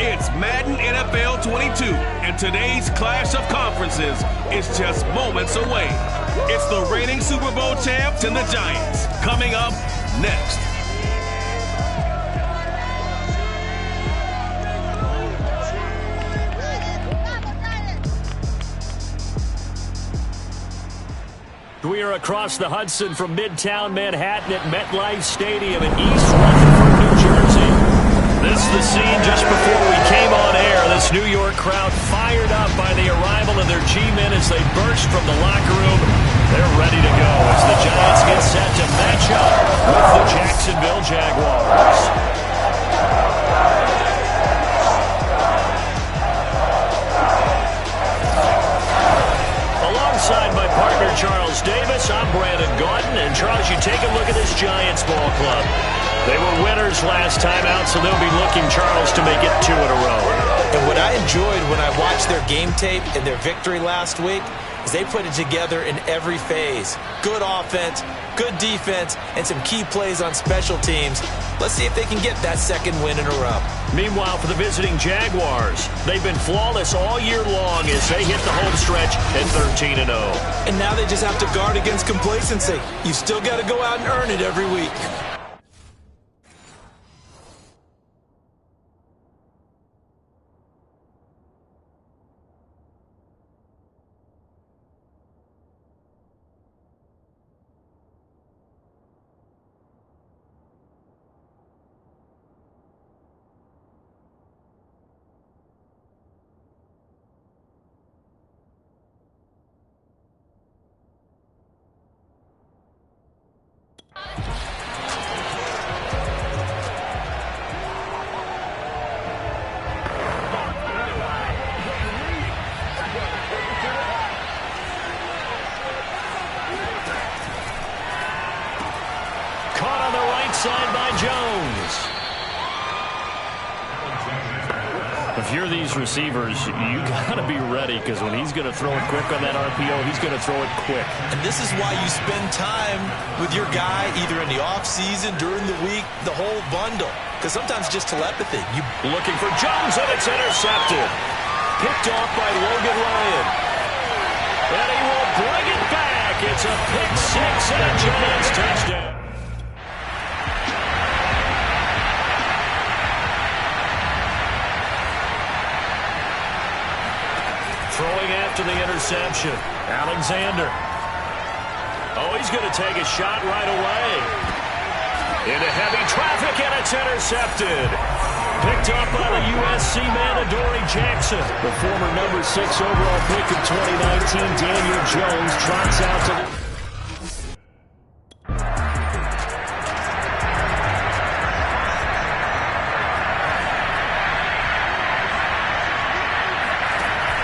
It's Madden NFL 22, and today's clash of conferences is just moments away. It's the reigning Super Bowl champs and the Giants. Coming up next. We are across the Hudson from Midtown Manhattan at MetLife Stadium in East Rutherford, New Jersey. This is the scene just before we came on air. This New York crowd fired up by the arrival of their G-men as they burst from the locker room. They're ready to go as the Giants get set to match up with the Jacksonville Jaguars. Alongside my partner, Charles Davis, I'm Brandon Gaudin. And, Charles, you take a look at this Giants ball club. They were winners last time out, so they'll be looking, Charles, to make it 2 in a row. And what I enjoyed when I watched their game tape and their victory last week is they put it together in every phase. Good offense, good defense, and some key plays on special teams. Let's see if they can get that second win in a row. Meanwhile, for the visiting Jaguars, they've been flawless all year long as they hit the home stretch at 13-0. And now they just have to guard against complacency. You've still got to go out and earn it every week. Side by Jones. If you're these receivers, you got to be ready because when he's going to throw it quick on that RPO, he's going to throw it quick. And this is why you spend time with your guy either in the offseason, during the week, the whole bundle. Because sometimes just telepathy. You looking for Jones, and it's intercepted. Picked off by Logan Ryan. And he will bring it back. It's a pick six and a Giants touchdown. Throwing after the interception. Alexander. Oh, he's going to take a shot right away. Into heavy traffic, and it's intercepted. Picked up by the USC man, Adoree Jackson. The former number 6 overall pick of 2019, Daniel Jones, trots out to the...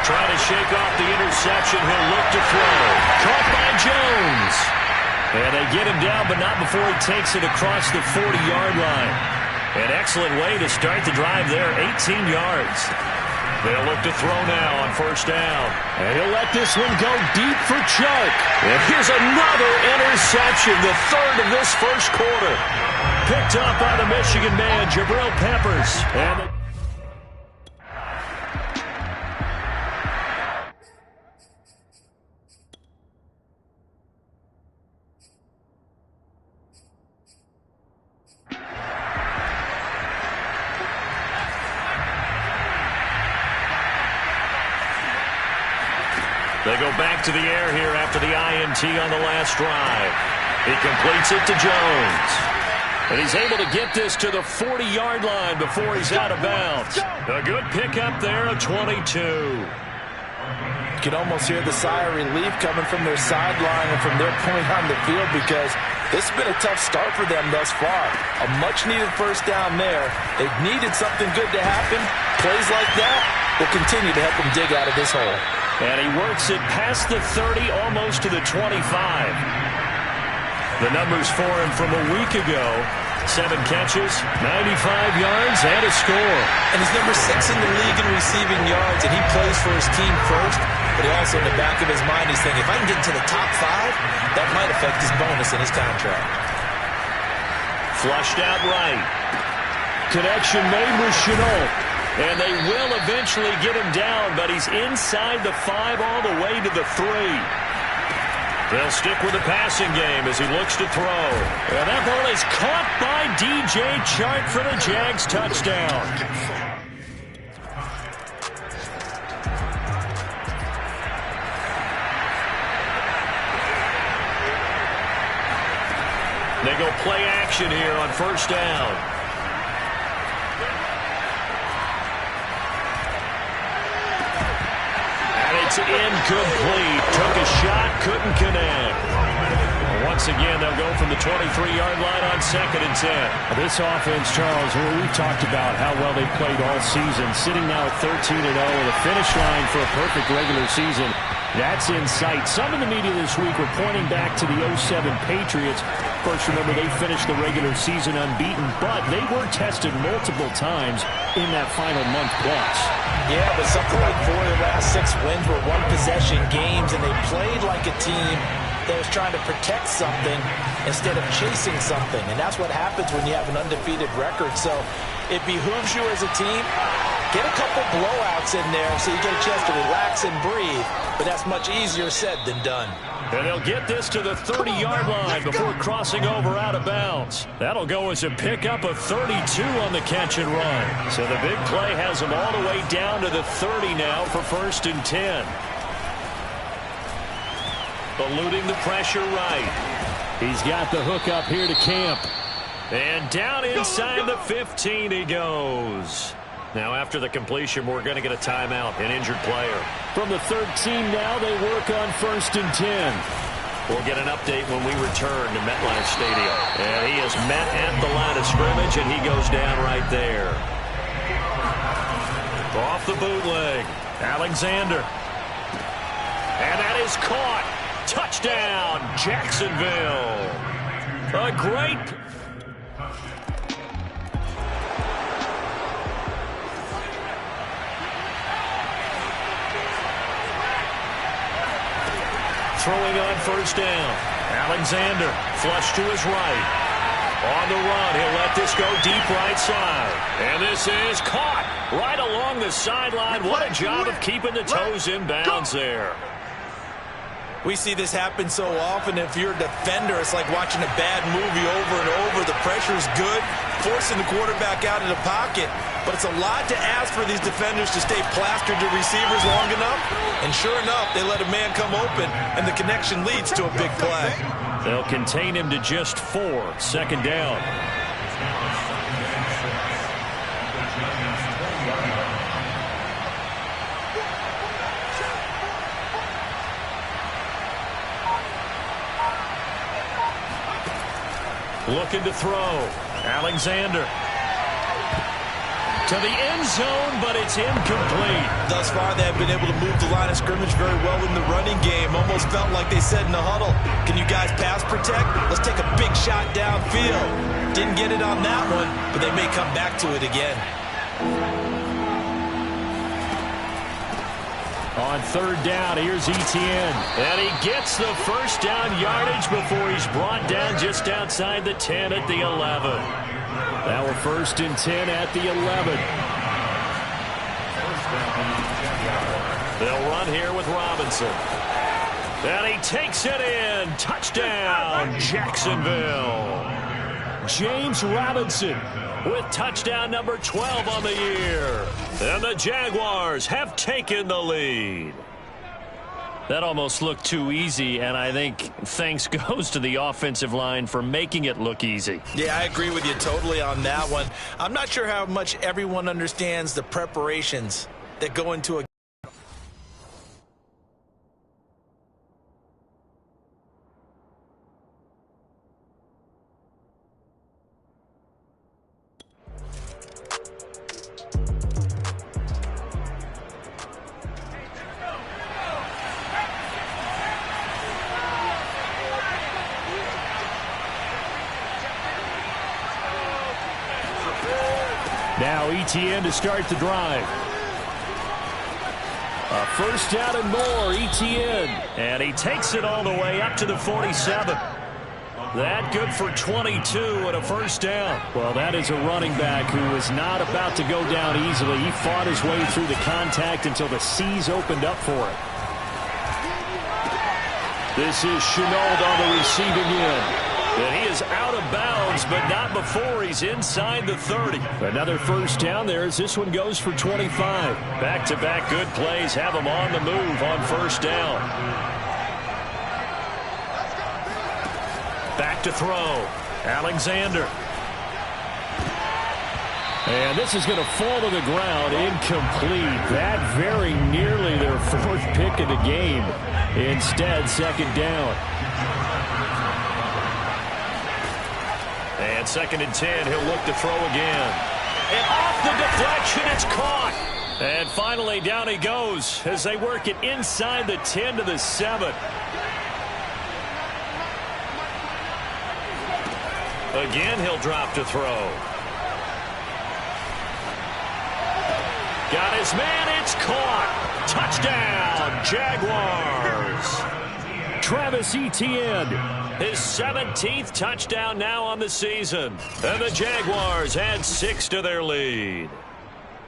Trying to shake off the interception. He'll look to throw. Caught by Jones. And they get him down, but not before he takes it across the 40-yard line. An excellent way to start the drive there, 18 yards. They'll look to throw now on first down. And he'll let this one go deep for Chuck. And here's another interception, the third of this first quarter. Picked up by the Michigan man, Jabril Peppers. And they go back to the air here after the INT on the last drive. He completes it to Jones. And he's able to get this to the 40-yard line before he's out of bounds. A good pickup there, a 22. You can almost hear the sigh of relief coming from their sideline and from their point on the field because this has been a tough start for them thus far. A much-needed first down there. They've needed something good to happen. Plays like that will continue to help them dig out of this hole. And he works it past the 30, almost to the 25. The numbers for him from a week ago. 7 catches, 95 yards, and a score. And he's number 6 in the league in receiving yards, and he plays for his team first. But he also, in the back of his mind, he's thinking, if I can get to the top 5, that might affect his bonus in his contract. Flushed out right. Connection made with Chenault. And they will eventually get him down, but he's inside the 5 all the way to the 3. They'll stick with the passing game as he looks to throw. And that ball is caught by DJ Chark for the Jags touchdown. They go play action here on first down. And it's incomplete. Took a shot, couldn't connect. Once again, they'll go from the 23-yard line on 2nd and 10. This offense, Charles, we've talked about how well they played all season, sitting now at 13-0 with a finish line for a perfect regular season. That's in sight. Some in the media this week were pointing back to the 07 Patriots. Of course, remember, they finished the regular season unbeaten, but they were tested multiple times in that final month plus. Yeah, but something like 4 of the last 6 wins were one-possession games, and they played like a team that was trying to protect something instead of chasing something. And that's what happens when you have an undefeated record. So it behooves you as a team, get a couple blowouts in there so you get a chance to relax and breathe. But that's much easier said than done. And they'll get this to the 30-yard line before crossing over out of bounds. That'll go as a pickup of 32 on the catch and run. So the big play has them all the way down to the 30 now for 1st and 10. Eluding the pressure right. He's got the hook up here to Camp. And down inside the 15 he goes. Now after the completion, we're going to get a timeout, an injured player. From the 13 now, they work on 1st and 10. We'll get an update when we return to MetLife Stadium. And he is met at the line of scrimmage, and he goes down right there. Off the bootleg, Alexander. And that is caught. Touchdown, Jacksonville. A great... Throwing on 1st down. Alexander, flush to his right. On the run, he'll let this go deep right side. And this is caught right along the sideline. What a job of keeping the toes in bounds there. We see this happen so often. If you're a defender, it's like watching a bad movie over and over. The pressure is good, forcing the quarterback out of the pocket. But it's a lot to ask for these defenders to stay plastered to receivers long enough. And sure enough, they let a man come open, and the connection leads to a big play. They'll contain him to just 4. 2nd down. Looking to throw. Alexander. To the end zone, but it's incomplete. Thus far, they have been able to move the line of scrimmage very well in the running game. Almost felt like they said in the huddle, can you guys pass protect? Let's take a big shot downfield. Didn't get it on that one, but they may come back to it again. On 3rd down, here's Etienne. And he gets the 1st down yardage before he's brought down just outside the 10 at the 11. Now we're 1st and 10 at the 11. They'll run here with Robinson. And he takes it in. Touchdown, Jacksonville. James Robinson with touchdown number 12 on the year. And the Jaguars have taken the lead. That almost looked too easy, and I think thanks goes to the offensive line for making it look easy. Yeah, I agree with you totally on that one. I'm not sure how much everyone understands the preparations that go into a Now Etienne to start the drive. A 1st down and more, Etienne. And he takes it all the way up to the 47. That good for 22 and a first down. Well, that is a running back who was not about to go down easily. He fought his way through the contact until the seas opened up for him. This is Chenault on the receiving end. And he is out of bounds, but not before he's inside the 30. Another first down there as this one goes for 25. Back-to-back good plays have him on the move on first down. Back to throw. Alexander. And this is going to fall to the ground. Incomplete. That very nearly their fourth pick of the game. Instead, second down. And second and 10, he'll look to throw again. And off the deflection, it's caught. And finally, down he goes as they work it inside the 10 to the 7. Again, he'll drop to throw. Got his man, it's caught. Touchdown, Jaguars. Travis Etienne. His 17th touchdown now on the season. And the Jaguars add 6 to their lead.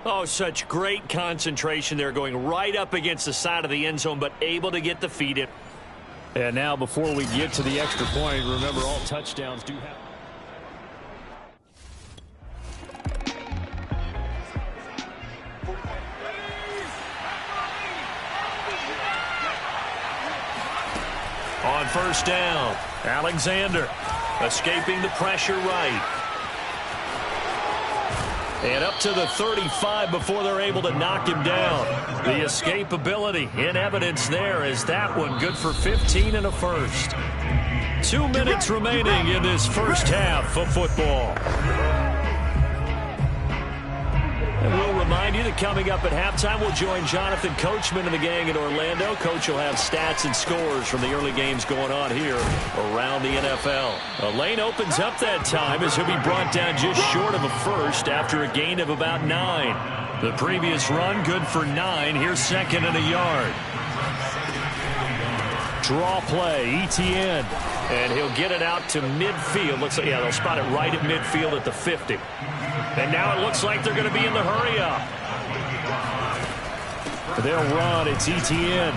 Oh, such great concentration there, going right up against the side of the end zone, but able to get the feet in. And now before we get to the extra point, remember all touchdowns do have... On first down, Alexander escaping the pressure right. And up to the 35 before they're able to knock him down. The escapability in evidence there as that one good for 15 and a first. 2 minutes remaining in this first half of football. And we'll remind you that coming up at halftime, we'll join Jonathan Coachman and the gang in Orlando. Coach will have stats and scores from the early games going on here around the NFL. A lane opens up that time as he'll be brought down just short of a first after a gain of about 9. The previous run, good for 9. Here's second and a yard. Draw play, Etienne. And he'll get it out to midfield. Looks like, yeah, they'll spot it right at midfield at the 50. And now it looks like they're going to be in the hurry up. They'll run. It's Etienne.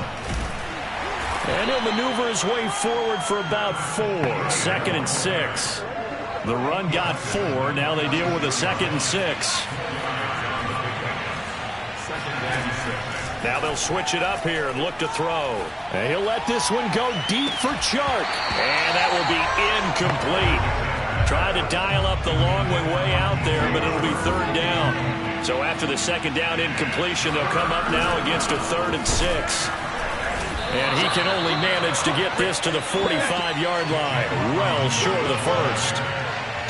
And he'll maneuver his way forward for about 4. Second and 6. The run got 4. Now they deal with a second and 6. Now they'll switch it up here and look to throw. And he'll let this one go deep for Chark. And that will be incomplete. Tried to dial up the long way out there, but it'll be third down. So after the second down incompletion, they'll come up now against a 3rd and 6. And he can only manage to get this to the 45-yard line. Well short of the first.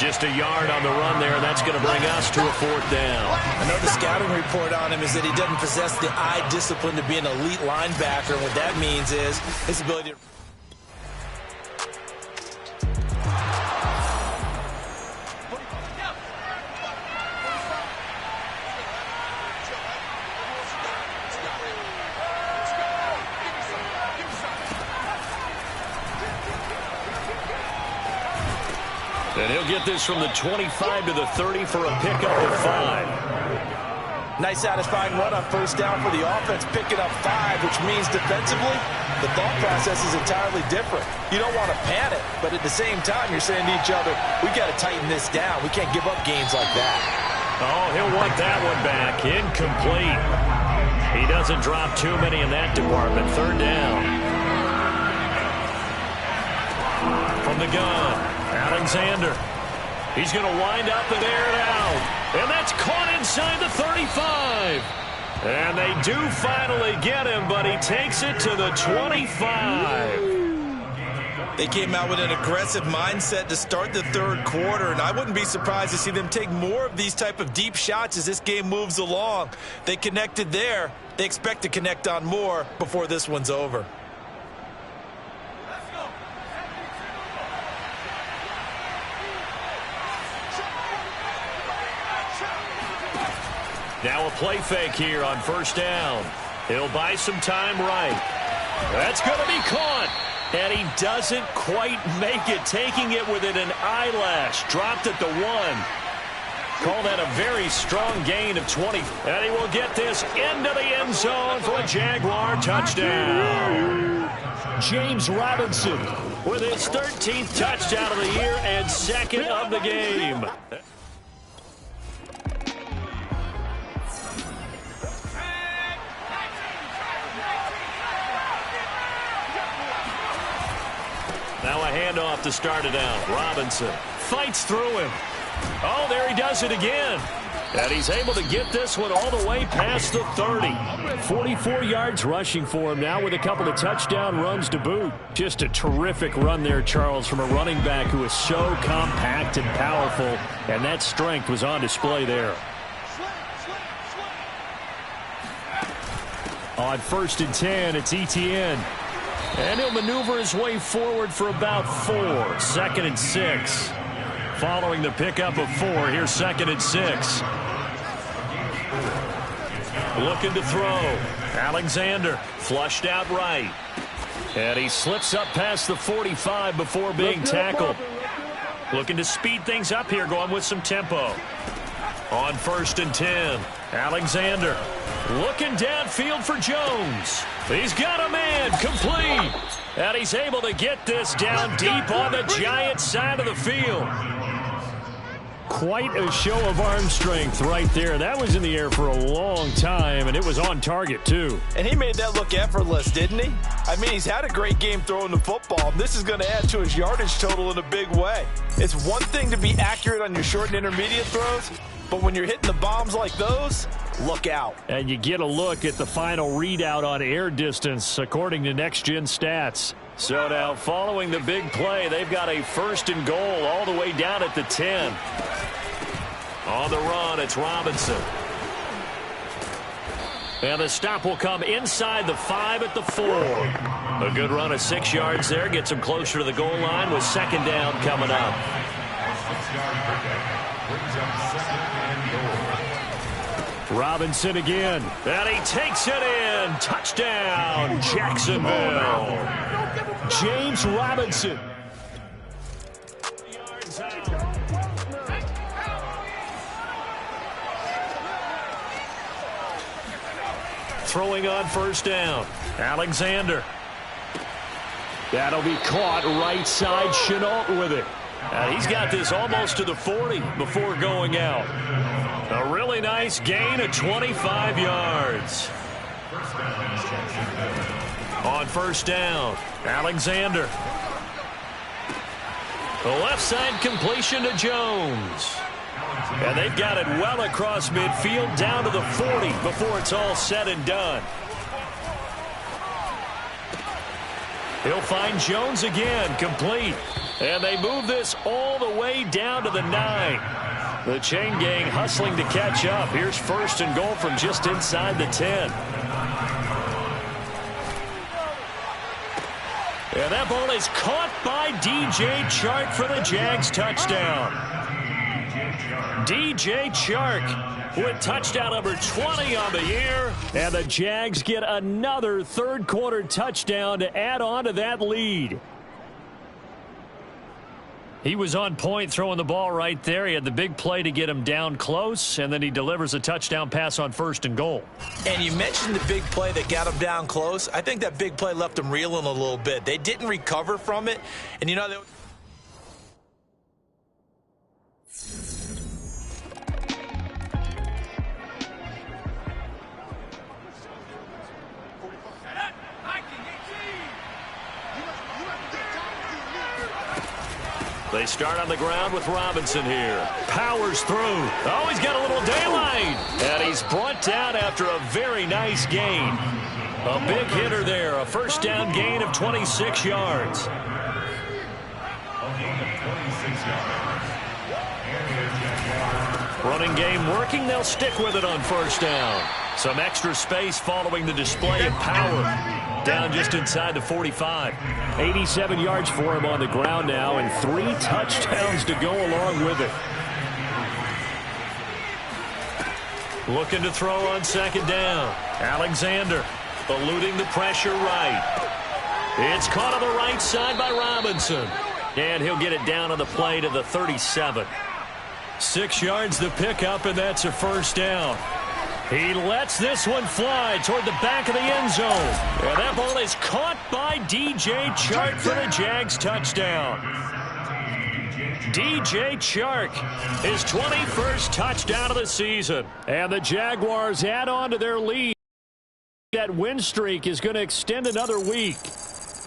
Just a yard on the run there. That's going to bring us to a 4th down. I know the scouting report on him is that he doesn't possess the eye discipline to be an elite linebacker. And what that means is his ability to... And he'll get this from the 25 to the 30 for a pickup of 5. Nice satisfying run on first down for the offense, picking up 5, which means defensively, the thought process is entirely different. You don't want to panic, but at the same time, you're saying to each other, we got to tighten this down. We can't give up games like that. Oh, he'll want that one back. Incomplete. He doesn't drop too many in that department. Third down. From the gun. Alexander. He's going to wind up and air it out. And that's caught inside the 35. And they do finally get him, but he takes it to the 25. They came out with an aggressive mindset to start the third quarter, and I wouldn't be surprised to see them take more of these type of deep shots as this game moves along. They connected there. They expect to connect on more before this one's over. Now a play fake here on first down. He'll buy some time right. That's going to be caught. And he doesn't quite make it, taking it within an eyelash. Dropped at the 1. Call that a very strong gain of 20. And he will get this into the end zone for a Jaguar touchdown. James Robinson with his 13th touchdown of the year and second of the game. Now a handoff to start it out. Robinson fights through him. Oh, there he does it again. And he's able to get this one all the way past the 30. 44 yards rushing for him now with a couple of touchdown runs to boot. Just a terrific run there, Charles, from a running back who is so compact and powerful. And that strength was on display there. On 1st and 10, it's Etienne. And he'll maneuver his way forward for about 4. 2nd and 6. Following the pickup of 4, here's 2nd and 6. Looking to throw. Alexander flushed out right. And he slips up past the 45 before being tackled. Looking to speed things up here, going with some tempo. On 1st and 10, Alexander looking downfield for Jones. He's got a man, complete. And he's able to get this down deep on the Giants side of the field. Quite a show of arm strength right there. That was in the air for a long time, and it was on target, too. And he made that look effortless, didn't he? I mean, he's had a great game throwing the football. This is going to add to his yardage total in a big way. It's one thing to be accurate on your short and intermediate throws, but when you're hitting the bombs like those, look out. And you get a look at the final readout on air distance, according to Next Gen Stats. So now, following the big play, they've got a 1st and goal all the way down at the 10. On the run, it's Robinson. And the stop will come inside the 5 at the 4. A good run of 6 yards there. Gets him closer to the goal line with 2nd down coming up. Robinson again. And he takes it in. Touchdown, Jacksonville. James Robinson. Throwing on 1st down. Alexander. That'll be caught right side. Chenault with it. He's got this almost to the 40 before going out. A really nice gain of 25 yards. On 1st down, Alexander. The left side completion to Jones. And they've got it well across midfield down to the 40 before it's all said and done. He'll find Jones again, complete. And they move this all the way down to the 9. The chain gang hustling to catch up. Here's 1st and goal from just inside the 10. And that ball is caught by DJ Chark for the Jags touchdown. DJ Chark with touchdown number 20 on the year. And the Jags get another 3rd quarter touchdown to add on to that lead. He was on point throwing the ball right there. He had the big play to get him down close, and then he delivers a touchdown pass on 1st and goal. And you mentioned the big play that got him down close. I think that big play left him reeling a little bit. They didn't recover from it. And, you know, they start on the ground with Robinson here. Powers through. Oh, he's got a little daylight. And he's brought down after a very nice gain. A big hitter there. A 1st down gain of 26 yards. Running game working. They'll stick with it on 1st down. Some extra space following the display of power. Down just inside the 45. 87 yards for him on the ground now, and 3 touchdowns to go along with it. Looking to throw on 2nd down. Alexander eluding the pressure right. It's caught on the right side by Robinson. And he'll get it down on the play to the 37. 6 yards the pickup, and that's a first down. He lets this one fly toward the back of the end zone. And that ball is caught by DJ Chark for the Jags touchdown. DJ Chark, his 21st touchdown of the season. And the Jaguars add on to their lead. That win streak is going to extend another week.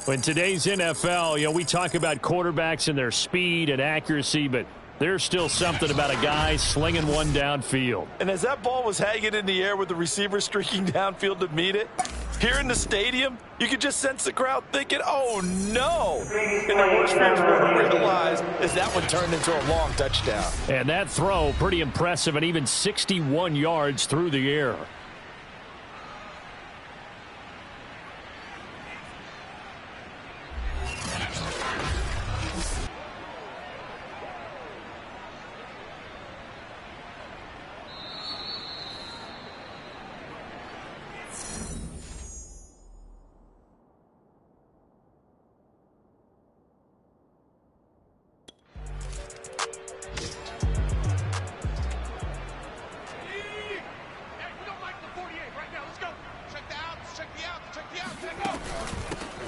In today's NFL, we talk about quarterbacks and their speed and accuracy, but there's still something about a guy slinging one downfield. And as that ball was hanging in the air with the receiver streaking downfield to meet it, here in the stadium, you could just sense the crowd thinking, oh, no. And the worst thing to realize is that one turned into a long touchdown. And that throw, pretty impressive, and even 61 yards through the air.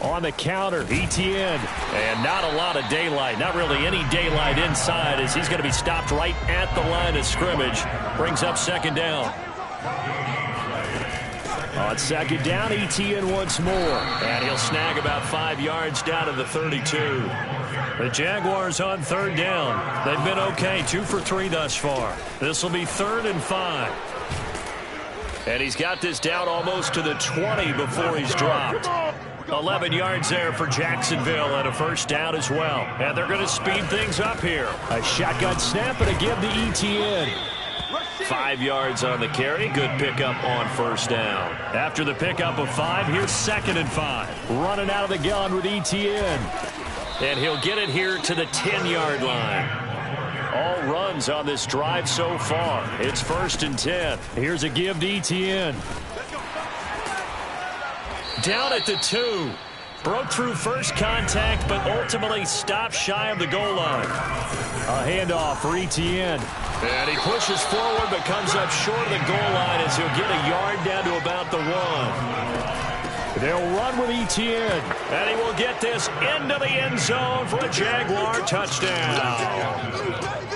On the counter, Etienne. And not a lot of daylight. Not really any daylight inside as he's going to be stopped right at the line of scrimmage. Brings up second down. On second down, Etienne once more. And he'll snag about 5 yards down to the 32. The Jaguars on third down. They've been okay, 2 for 3 thus far. This will be 3rd and 5. And he's got this down almost to the 20 before he's dropped. 11 yards there for Jacksonville and a first down as well. And they're going to speed things up here. A shotgun snap and a give to Etienne. 5 yards on the carry. Good pickup on first down. After the pickup of 5, here's 2nd and 5. Running out of the gun with Etienne. And he'll get it here to the 10-yard line. All runs on this drive so far. It's 1st and 10. Here's a give to Etienne. Down at the 2. Broke through first contact, but ultimately stopped shy of the goal line. A handoff for Etienne. And he pushes forward, but comes up short of the goal line as he'll get a yard down to about the 1. They'll run with Etienne. And he will get this into the end zone for a Jaguar touchdown.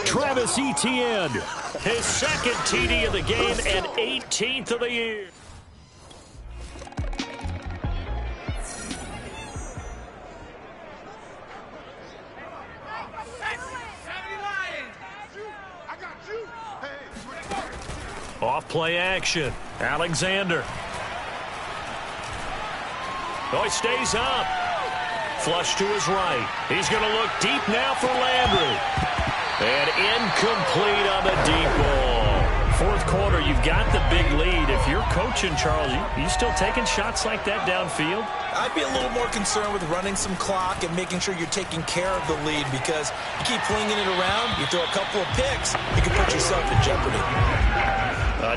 Travis Etienne, his 2nd TD of the game and 18th of the year. Off play action. Alexander. Oh, he stays up. Flush to his right. He's going to look deep now for Landry. And incomplete on the deep ball. 4th quarter, you've got the big lead. If you're coaching, Charles, you still taking shots like that downfield? I'd be a little more concerned with running some clock and making sure you're taking care of the lead, because you keep flinging it around, you throw a couple of picks, you can put yourself in jeopardy.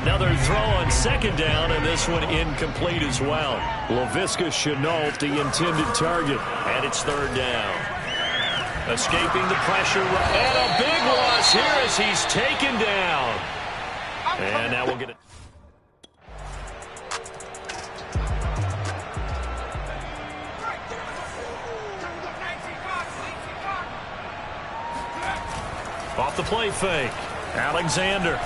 Another throw on 2nd down, and this one incomplete as well. Laviska Shenault, the intended target, and it's 3rd down. Escaping the pressure, and a big loss here as he's taken down. And now we'll get it. Off the play fake. Alexander.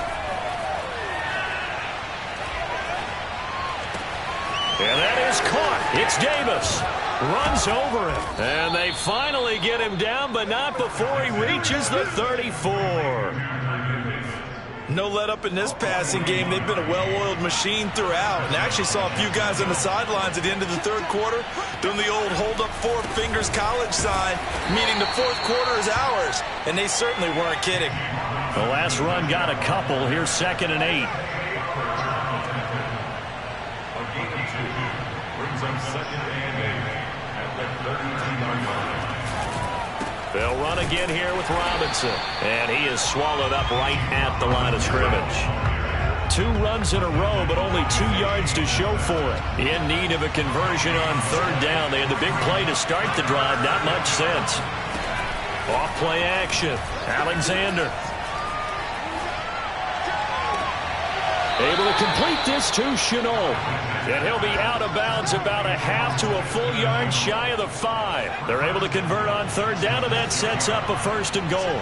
And that is caught. It's Davis. Runs over him. And they finally get him down, but not before he reaches the 34. No let up in this passing game. They've been a well-oiled machine throughout. And I actually saw a few guys on the sidelines at the end of the 3rd quarter doing the old hold up 4 fingers college sign, meaning the 4th quarter is ours. And they certainly weren't kidding. The last run got a couple. Here's 2nd and 8. They'll run again here with Robinson. And he is swallowed up right at the line of scrimmage. 2 runs in a row, but only 2 yards to show for it. In need of a conversion on 3rd down. They had the big play to start the drive. Not much sense. Off-play action. Alexander. Able to complete this to Chenault. And he'll be out of bounds about a half to a full yard shy of the 5. They're able to convert on 3rd down, and that sets up a 1st and goal.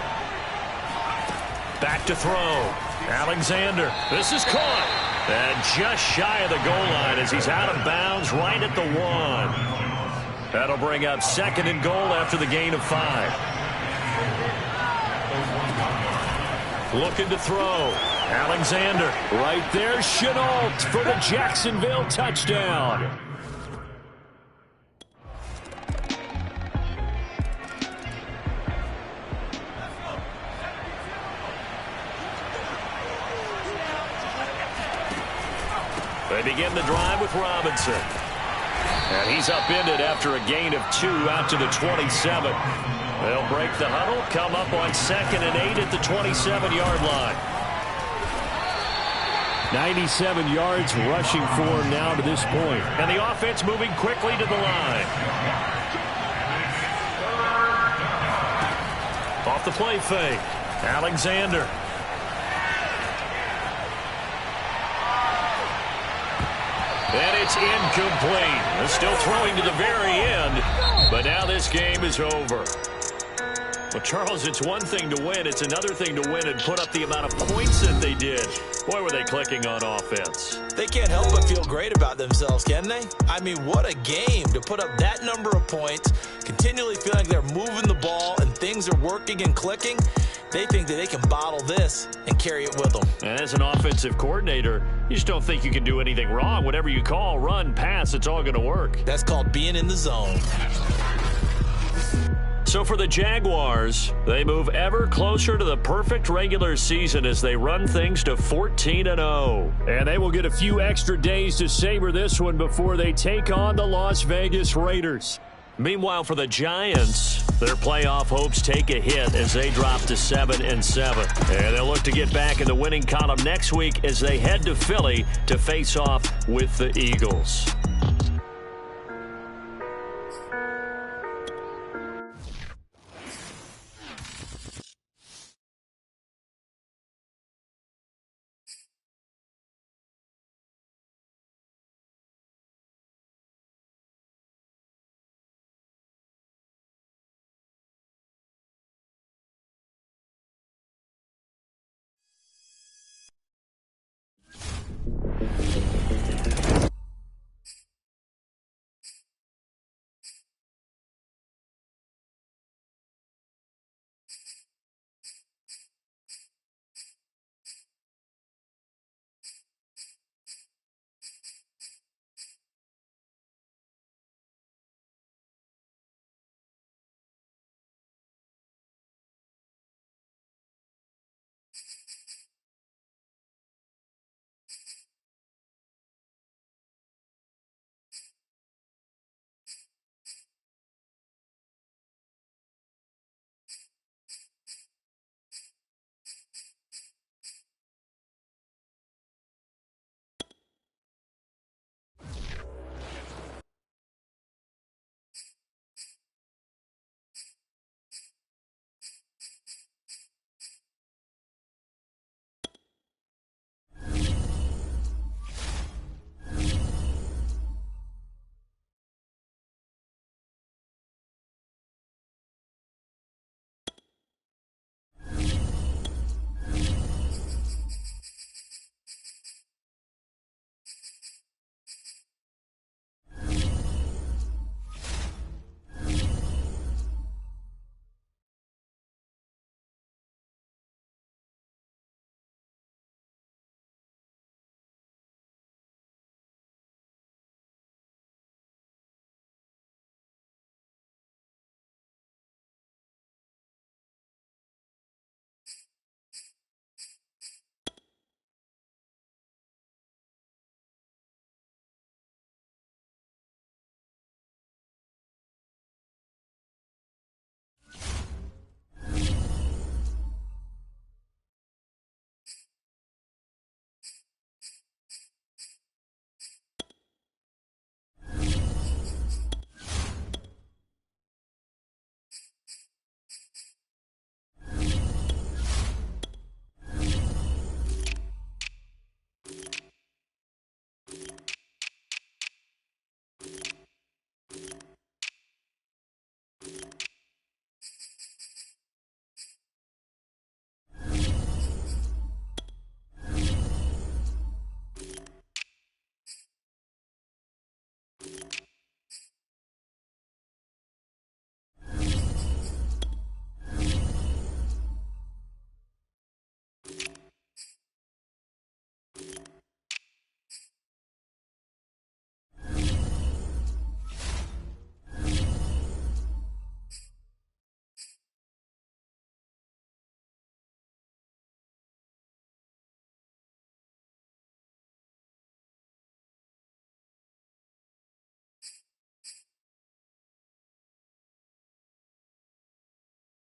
Back to throw. Alexander. This is caught. And just shy of the goal line as he's out of bounds right at the 1. That'll bring up 2nd and goal after the gain of 5. Looking to throw. Alexander. Right there, Chenault for the Jacksonville touchdown. They begin the drive with Robinson. And he's upended after a gain of 2 out to the 27. They'll break the huddle, come up on 2nd and 8 at the 27-yard line. 97 yards rushing for him now to this point. And the offense moving quickly to the line. Off the play fake. Alexander. And it's incomplete. They're still throwing to the very end. But now this game is over. Well, Charles, it's one thing to win. It's another thing to win and put up the amount of points that they did. Boy, were they clicking on offense. They can't help but feel great about themselves, can they? I mean, what a game to put up that number of points, continually feeling like they're moving the ball and things are working and clicking. They think that they can bottle this and carry it with them. And as an offensive coordinator, you just don't think you can do anything wrong. Whatever you call, run, pass, it's all going to work. That's called being in the zone. So for the Jaguars, they move ever closer to the perfect regular season as they run things to 14-0. And they will get a few extra days to savor this one before they take on the Las Vegas Raiders. Meanwhile, for the Giants, their playoff hopes take a hit as they drop to 7-7. And they'll look to get back in the winning column next week as they head to Philly to face off with the Eagles.